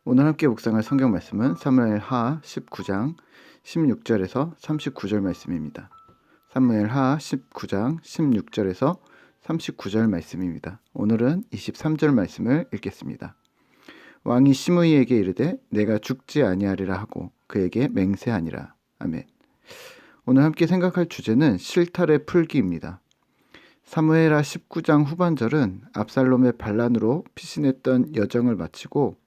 오늘 함께 묵상할 성경 말씀은 사무엘하 19장 16절에서 39절 말씀입니다. 사무엘하 19장 16절에서 39절 말씀입니다. 오늘은 23절 말씀을 읽겠습니다. 왕이 시므이에게 이르되 내가 죽지 아니하리라 하고 그에게 맹세하니라. 아멘. 오늘 함께 생각할 주제는 실탈의 풀기입니다. 사무엘하 19장 후반절은 압살롬의 반란으로 피신했던 여정을 마치고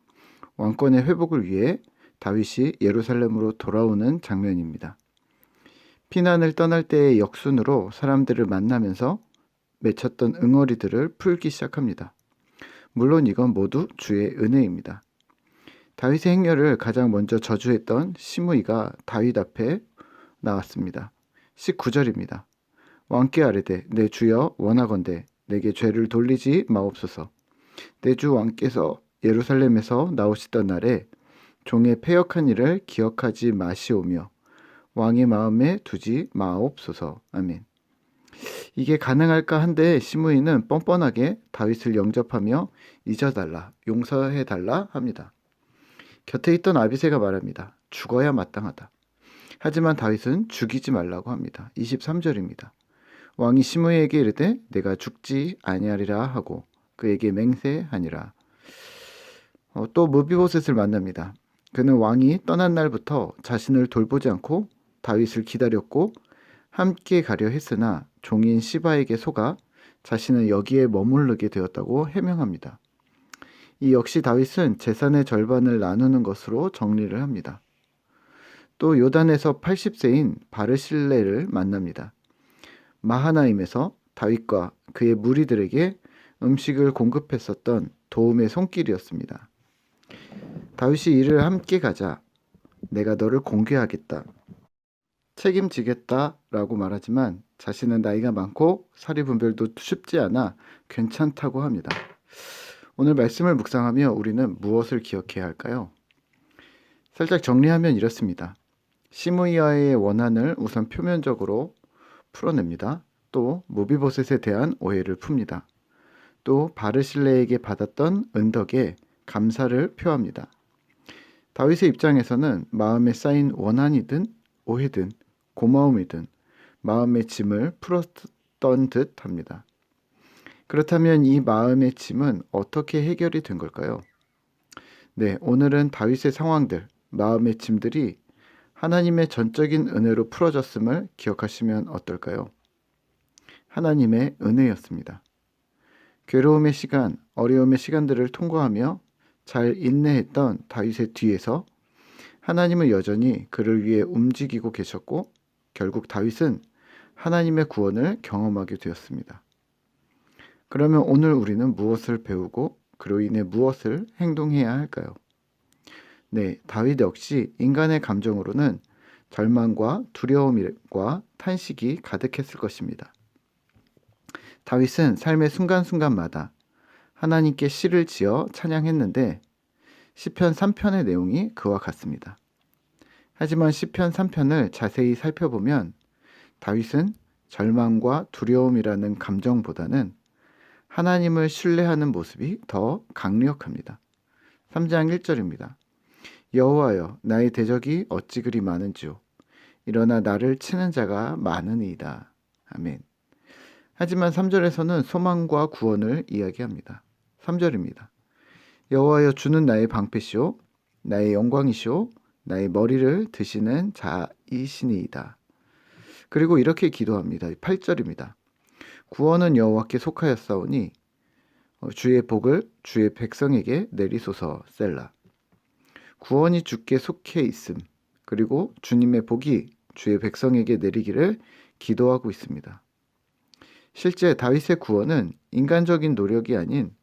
왕권의 회복을 위해 다윗이 예루살렘으로 돌아오는 장면입니다. 피난을 떠날 때의 역순으로 사람들을 만나면서 맺혔던 응어리들을 풀기 시작합니다. 물론 이건 모두 주의 은혜입니다. 다윗의 행렬을 가장 먼저 저주했던 시므이가 다윗 앞에 나왔습니다. 19절입니다. 왕께 아뢰되 내 주여 원하건대 내게 죄를 돌리지 마옵소서. 내 주 왕께서 예루살렘에서 나오시던 날에 종의 패역한 일을 기억하지 마시오며 왕의 마음에 두지 마옵소서. 아멘. 이게 가능할까 한데 시므이는 뻔뻔하게 다윗을 영접하며 잊어달라, 용서해달라 합니다. 곁에 있던 아비새가 말합니다. 죽어야 마땅하다. 하지만 다윗은 죽이지 말라고 합니다. 23절입니다. 왕이 시므이에게 이르되 내가 죽지 아니하리라 하고 그에게 맹세하니라. 또 무비보셋을 만납니다. 그는 왕이 떠난 날부터 자신을 돌보지 않고 다윗을 기다렸고 함께 가려 했으나 종인 시바에게 속아 자신은 여기에 머무르게 되었다고 해명합니다. 이 역시 다윗은 재산의 절반을 나누는 것으로 정리를 합니다. 또 요단에서 80세인 바르실레를 만납니다. 마하나임에서 다윗과 그의 무리들에게 음식을 공급했었던 도움의 손길이었습니다. 다윗이 이를 함께 가자. 내가 너를 공개하겠다. 책임지겠다 라고 말하지만 자신은 나이가 많고 사리 분별도 쉽지 않아 괜찮다고 합니다. 오늘 말씀을 묵상하며 우리는 무엇을 기억해야 할까요? 살짝 정리하면 이렇습니다. 시므이와의 원한을 우선 표면적으로 풀어냅니다. 또 무비보셋에 대한 오해를 풉니다. 또 바르실레에게 받았던 은덕에 감사를 표합니다. 다윗의 입장에서는 마음에 쌓인 원한이든 오해든 고마움이든 마음의 짐을 풀었던 듯 합니다. 그렇다면 이 마음의 짐은 어떻게 해결이 된 걸까요? 네, 오늘은 다윗의 상황들, 마음의 짐들이 하나님의 전적인 은혜로 풀어졌음을 기억하시면 어떨까요? 하나님의 은혜였습니다. 괴로움의 시간, 어려움의 시간들을 통과하며 잘 인내했던 다윗의 뒤에서 하나님은 여전히 그를 위해 움직이고 계셨고 결국 다윗은 하나님의 구원을 경험하게 되었습니다. 그러면 오늘 우리는 무엇을 배우고 그로 인해 무엇을 행동해야 할까요? 네, 다윗 역시 인간의 감정으로는 절망과 두려움과 탄식이 가득했을 것입니다. 다윗은 삶의 순간순간마다 하나님께 시를 지어 찬양했는데 시편 3편의 내용이 그와 같습니다. 하지만 시편 3편을 자세히 살펴보면 다윗은 절망과 두려움이라는 감정보다는 하나님을 신뢰하는 모습이 더 강력합니다. 3장 1절입니다. 여호와여 나의 대적이 어찌 그리 많은지요. 일어나 나를 치는 자가 많으니이다. 아멘. 하지만 3절에서는 소망과 구원을 이야기합니다. 3절입니다. 여호와여 주는 나의 방패시오 나의 영광이시오 나의 머리를 드시는 자이시니이다. 그리고 이렇게 기도합니다. 8절입니다. 구원은 여호와께 속하였사오니 주의 복을 주의 백성에게 내리소서 셀라. 구원이 주께 속해 있음 그리고 주님의 복이 주의 백성에게 내리기를 기도하고 있습니다. 실제 다윗의 구원은 인간적인 노력이 아닌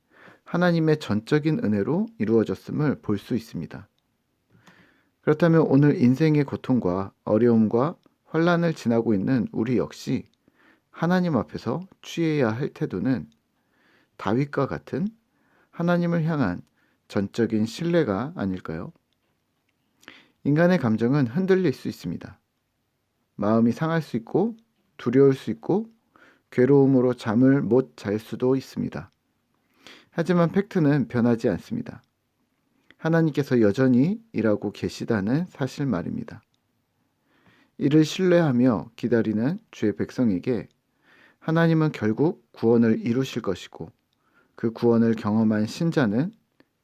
하나님의 전적인 은혜로 이루어졌음을 볼 수 있습니다. 그렇다면 오늘 인생의 고통과 어려움과 환난을 지나고 있는 우리 역시 하나님 앞에서 취해야 할 태도는 다윗과 같은 하나님을 향한 전적인 신뢰가 아닐까요? 인간의 감정은 흔들릴 수 있습니다. 마음이 상할 수 있고 두려울 수 있고 괴로움으로 잠을 못 잘 수도 있습니다. 하지만 팩트는 변하지 않습니다. 하나님께서 여전히 일하고 계시다는 사실 말입니다. 이를 신뢰하며 기다리는 주의 백성에게 하나님은 결국 구원을 이루실 것이고 그 구원을 경험한 신자는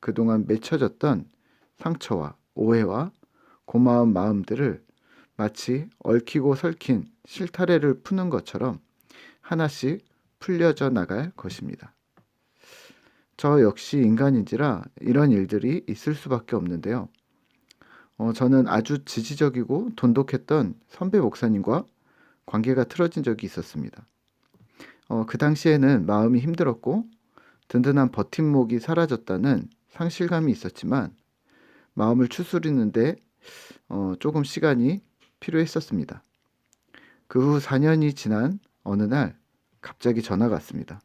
그동안 맺혀졌던 상처와 오해와 고마운 마음들을 마치 얽히고 설킨 실타래를 푸는 것처럼 하나씩 풀려져 나갈 것입니다. 저 역시 인간인지라 이런 일들이 있을 수밖에 없는데요. 저는 아주 지지적이고 돈독했던 선배 목사님과 관계가 틀어진 적이 있었습니다. 그 당시에는 마음이 힘들었고 든든한 버팀목이 사라졌다는 상실감이 있었지만 마음을 추스리는데 조금 시간이 필요했었습니다. 그 후 4년이 지난 어느 날 갑자기 전화가 왔습니다.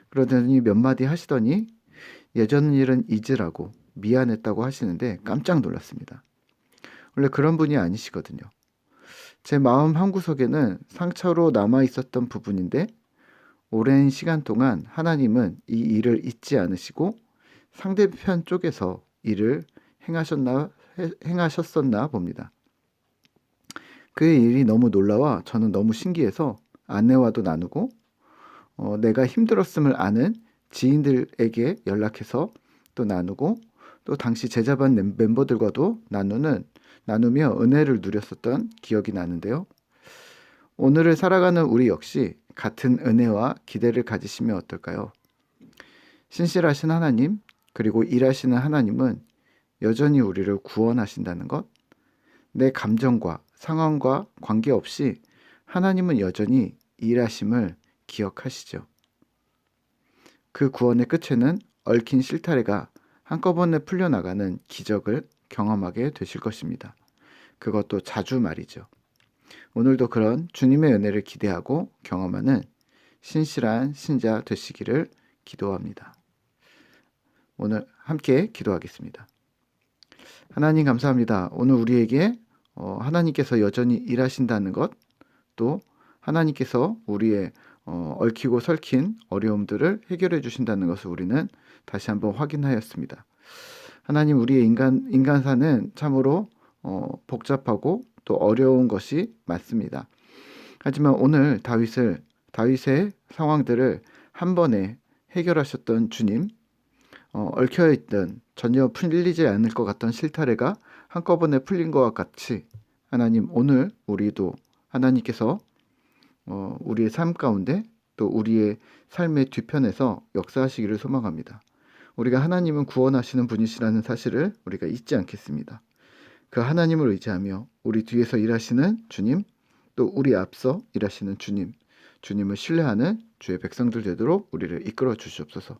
그러더니 몇 마디 하시더니 예전 일은 잊으라고 미안했다고 하시는데 깜짝 놀랐습니다. 원래 그런 분이 아니시거든요. 제 마음 한구석에는 상처로 남아 있었던 부분인데 오랜 시간 동안 하나님은 이 일을 잊지 않으시고 상대편 쪽에서 일을 행하셨었나 봅니다. 그의 일이 너무 놀라워 저는 너무 신기해서 아내와도 나누고 내가 힘들었음을 아는 지인들에게 연락해서 또 나누고 또 당시 제자반 멤버들과도 나누며 은혜를 누렸었던 기억이 나는데요. 오늘을 살아가는 우리 역시 같은 은혜와 기대를 가지시면 어떨까요? 신실하신 하나님 그리고 일하시는 하나님은 여전히 우리를 구원하신다는 것, 내 감정과 상황과 관계없이 하나님은 여전히 일하심을 기억하시죠. 그 구원의 끝에는 얽힌 실타래가 한꺼번에 풀려나가는 기적을 경험하게 되실 것입니다. 그것도 자주 말이죠. 오늘도 그런 주님의 은혜를 기대하고 경험하는 신실한 신자 되시기를 기도합니다. 오늘 함께 기도하겠습니다. 하나님 감사합니다. 오늘 우리에게 하나님께서 여전히 일하신다는 것, 또 하나님께서 우리의 얽히고 설킨 어려움들을 해결해 주신다는 것을 우리는 다시 한번 확인하였습니다. 하나님 우리의 인간사는 참으로 복잡하고 또 어려운 것이 맞습니다. 하지만 오늘 다윗의 상황들을 한 번에 해결하셨던 주님, 얽혀있던 전혀 풀리지 않을 것 같던 실타래가 한꺼번에 풀린 것과 같이 하나님 오늘 우리도 하나님께서 우리의 삶 가운데 또 우리의 삶의 뒤편에서 역사하시기를 소망합니다. 우리가 하나님은 구원하시는 분이시라는 사실을 우리가 잊지 않겠습니다. 그 하나님을 의지하며 우리 뒤에서 일하시는 주님, 또 우리 앞서 일하시는 주님을 신뢰하는 주의 백성들 되도록 우리를 이끌어 주시옵소서.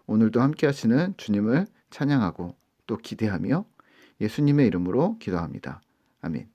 오늘도 함께 하시는 주님을 찬양하고 또 기대하며 예수님의 이름으로 기도합니다. 아멘.